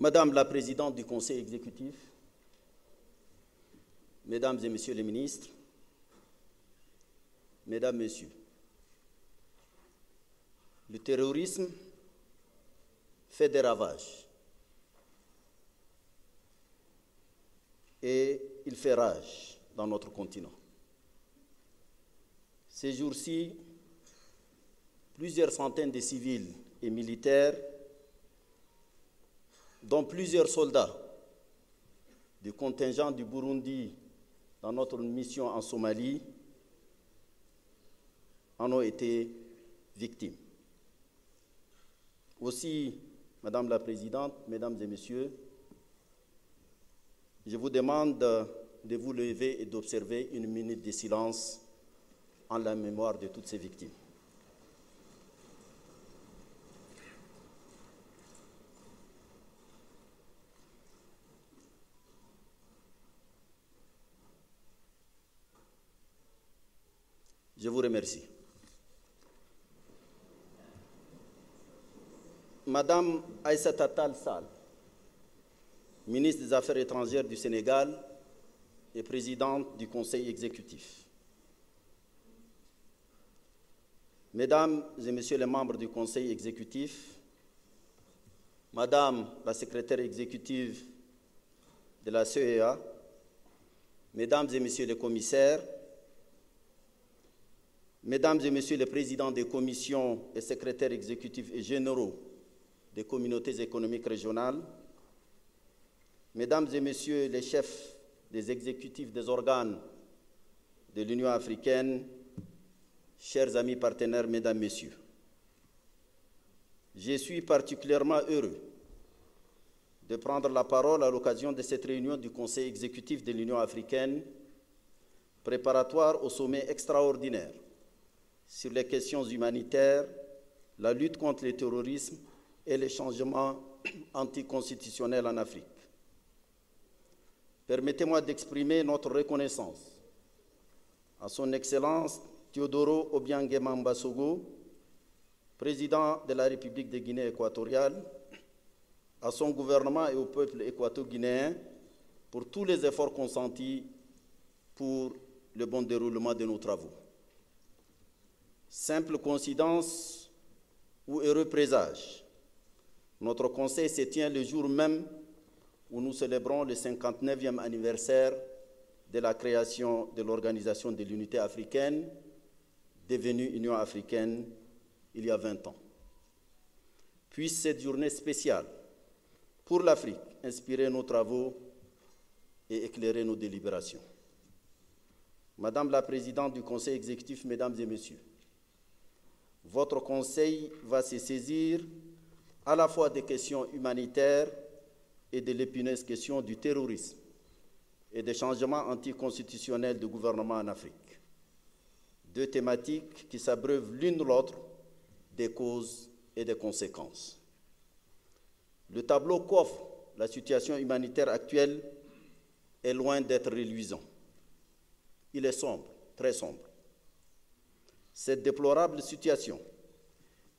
Madame la Présidente du Conseil exécutif, Mesdames et Messieurs les ministres, Mesdames, Messieurs, le terrorisme fait des ravages et il fait rage dans notre continent. Ces jours-ci, plusieurs centaines de civils et militaires, dont plusieurs soldats du contingent du Burundi dans notre mission en Somalie, en ont été victimes. Aussi, Madame la Présidente, Mesdames et Messieurs, je vous demande de vous lever et d'observer une minute de silence en la mémoire de toutes ces victimes. Je vous remercie. Madame Aïssata Tall Sall, ministre des Affaires étrangères du Sénégal et présidente du Conseil exécutif. Mesdames et Messieurs les membres du Conseil exécutif, Madame la secrétaire exécutive de la CEA, Mesdames et Messieurs les commissaires, Mesdames et Messieurs les présidents des commissions et secrétaires exécutifs et généraux des communautés économiques régionales, Mesdames et Messieurs les chefs des exécutifs des organes de l'Union africaine, chers amis partenaires, Mesdames, Messieurs, je suis particulièrement heureux de prendre la parole à l'occasion de cette réunion du Conseil exécutif de l'Union africaine, préparatoire au sommet extraordinaire sur les questions humanitaires, la lutte contre le terrorisme et les changements anticonstitutionnels en Afrique. Permettez-moi d'exprimer notre reconnaissance à son Excellence Teodoro Obiang Mbasogo, président de la République de Guinée équatoriale, à son gouvernement et au peuple équato-guinéen pour tous les efforts consentis pour le bon déroulement de nos travaux. Simple coïncidence ou heureux présage, notre Conseil se tient le jour même où nous célébrons le 59e anniversaire de la création de l'Organisation de l'Unité africaine, devenue Union africaine il y a 20 ans. Puisse cette journée spéciale pour l'Afrique inspirer nos travaux et éclairer nos délibérations. Madame la Présidente du Conseil exécutif, Mesdames et Messieurs, votre Conseil va se saisir à la fois des questions humanitaires et de l'épineuse question du terrorisme et des changements anticonstitutionnels de gouvernement en Afrique. Deux thématiques qui s'abreuvent l'une l'autre des causes et des conséquences. Le tableau qu'offre la situation humanitaire actuelle est loin d'être reluisant. Il est sombre, très sombre. Cette déplorable situation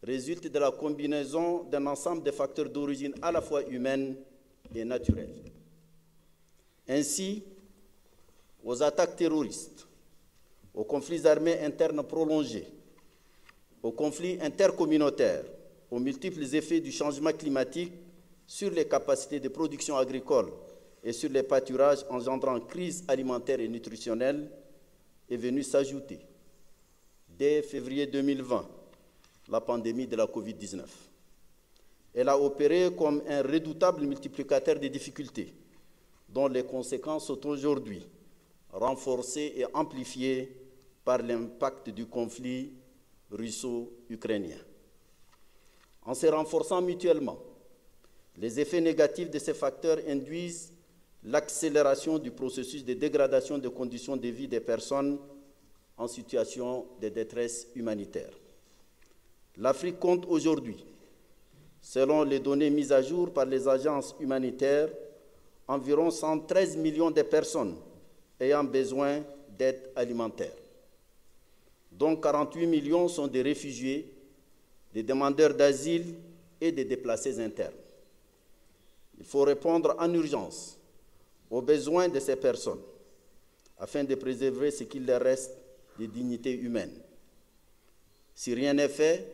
résulte de la combinaison d'un ensemble de facteurs d'origine à la fois humaine et naturelle. Ainsi, aux attaques terroristes, aux conflits armés internes prolongés, aux conflits intercommunautaires, aux multiples effets du changement climatique sur les capacités de production agricole et sur les pâturages engendrant crise alimentaire et nutritionnelle, est venue s'ajouter, dès février 2020, la pandémie de la Covid-19. Elle a opéré comme un redoutable multiplicateur de difficultés, dont les conséquences sont aujourd'hui renforcées et amplifiées par l'impact du conflit russo-ukrainien. En se renforçant mutuellement, les effets négatifs de ces facteurs induisent l'accélération du processus de dégradation des conditions de vie des personnes en situation de détresse humanitaire. L'Afrique compte aujourd'hui, selon les données mises à jour par les agences humanitaires, environ 113 millions de personnes ayant besoin d'aide alimentaire, dont 48 millions sont des réfugiés, des demandeurs d'asile et des déplacés internes. Il faut répondre en urgence aux besoins de ces personnes afin de préserver ce qu'il leur reste de dignité humaine. Si rien n'est fait,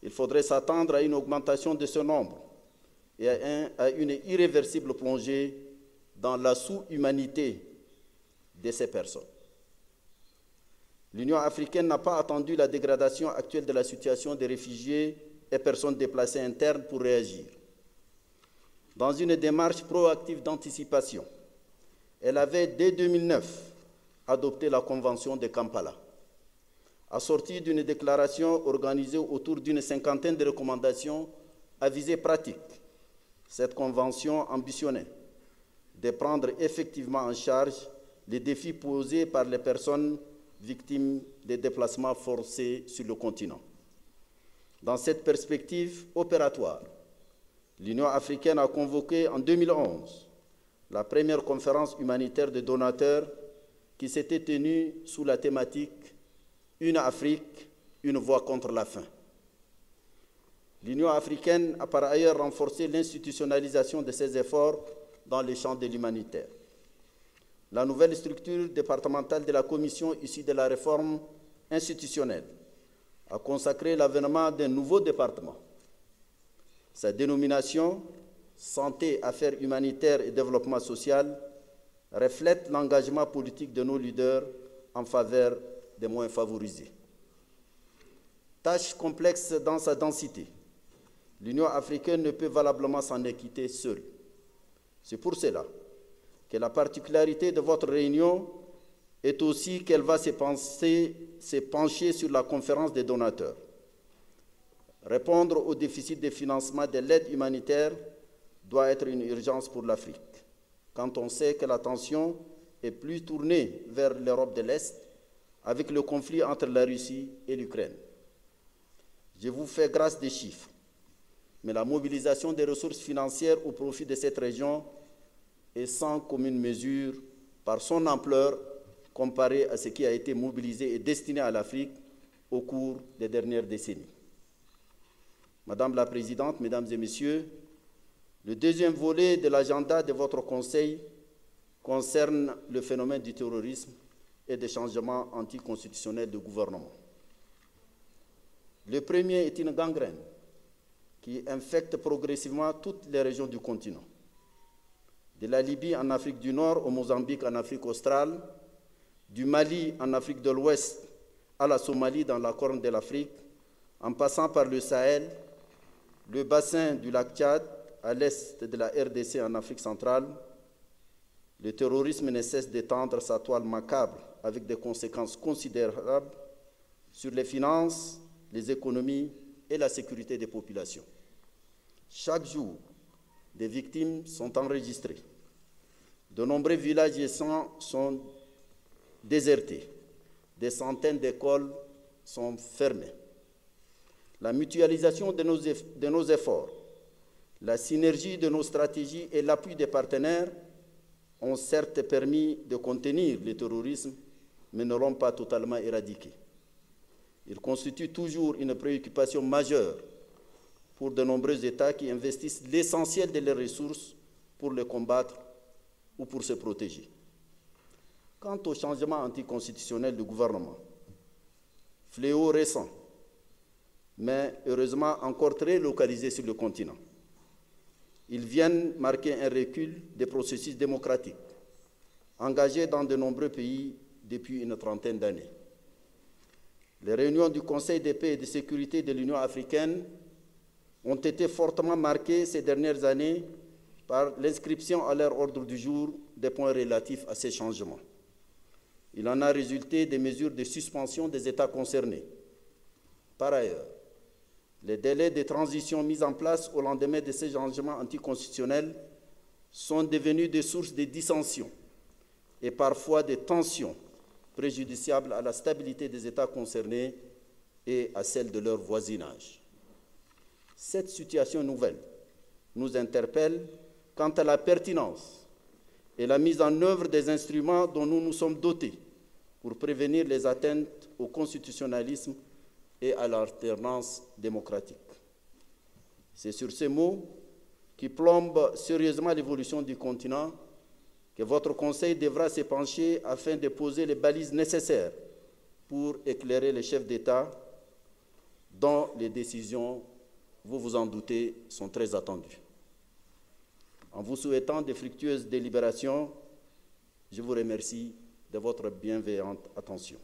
il faudrait s'attendre à une augmentation de ce nombre et à une irréversible plongée dans la sous-humanité de ces personnes. L'Union africaine n'a pas attendu la dégradation actuelle de la situation des réfugiés et personnes déplacées internes pour réagir. Dans une démarche proactive d'anticipation, elle avait, dès 2009, adopté la Convention de Kampala, assortie d'une déclaration organisée autour d'une cinquantaine de recommandations à visée pratique. Cette convention ambitionnait de prendre effectivement en charge les défis posés par les personnes victimes des déplacements forcés sur le continent. Dans cette perspective opératoire, l'Union africaine a convoqué en 2011 la première conférence humanitaire de donateurs qui s'était tenue sous la thématique « Une Afrique, une voix contre la faim ». L'Union africaine a par ailleurs renforcé l'institutionnalisation de ses efforts dans les champs de l'humanitaire. La nouvelle structure départementale de la Commission issue de la réforme institutionnelle a consacré l'avènement d'un nouveau département. Sa dénomination, Santé, Affaires humanitaires et développement social, reflète l'engagement politique de nos leaders en faveur des moins favorisés. Tâche complexe dans sa densité, l'Union africaine ne peut valablement s'en acquitter seule. C'est pour cela que la particularité de votre réunion est aussi qu'elle va se pencher sur la conférence des donateurs. Répondre au déficit de financement de l'aide humanitaire doit être une urgence pour l'Afrique, quand on sait que l'attention est plus tournée vers l'Europe de l'Est avec le conflit entre la Russie et l'Ukraine. Je vous fais grâce des chiffres, mais la mobilisation des ressources financières au profit de cette région est sans commune mesure par son ampleur comparée à ce qui a été mobilisé et destiné à l'Afrique au cours des dernières décennies. Madame la Présidente, Mesdames et Messieurs, le deuxième volet de l'agenda de votre Conseil concerne le phénomène du terrorisme et des changements anticonstitutionnels de gouvernement. Le premier est une gangrène qui infecte progressivement toutes les régions du continent. De la Libye en Afrique du Nord au Mozambique en Afrique australe, du Mali en Afrique de l'Ouest à la Somalie dans la Corne de l'Afrique, en passant par le Sahel, le bassin du lac Tchad à l'est de la RDC en Afrique centrale, le terrorisme ne cesse d'étendre sa toile macabre avec des conséquences considérables sur les finances, les économies et la sécurité des populations. Chaque jour, des victimes sont enregistrées. De nombreux villages et centres sont désertés. Des centaines d'écoles sont fermées. La mutualisation de nos efforts, la synergie de nos stratégies et l'appui des partenaires ont certes permis de contenir le terrorisme, mais ne l'ont pas totalement éradiqué. Il constitue toujours une préoccupation majeure pour de nombreux États qui investissent l'essentiel de leurs ressources pour le combattre ou pour se protéger. Quant au changement anticonstitutionnel du gouvernement, fléau récent, mais heureusement encore très localisé sur le continent, ils viennent marquer un recul des processus démocratiques engagés dans de nombreux pays depuis une trentaine d'années. Les réunions du Conseil de paix et de sécurité de l'Union africaine ont été fortement marquées ces dernières années par l'inscription à leur ordre du jour des points relatifs à ces changements. Il en a résulté des mesures de suspension des États concernés. Par ailleurs, les délais de transition mis en place au lendemain de ces changements anticonstitutionnels sont devenus des sources de dissensions et parfois de tensions préjudiciables à la stabilité des États concernés et à celle de leur voisinage. Cette situation nouvelle nous interpelle quant à la pertinence et la mise en œuvre des instruments dont nous nous sommes dotés pour prévenir les atteintes au constitutionnalisme et à l'alternance démocratique. C'est sur ces mots qui plombe sérieusement l'évolution du continent, que votre Conseil devra se pencher afin de poser les balises nécessaires pour éclairer les chefs d'État dont les décisions, vous vous en doutez, sont très attendues. En vous souhaitant de fructueuses délibérations, je vous remercie de votre bienveillante attention.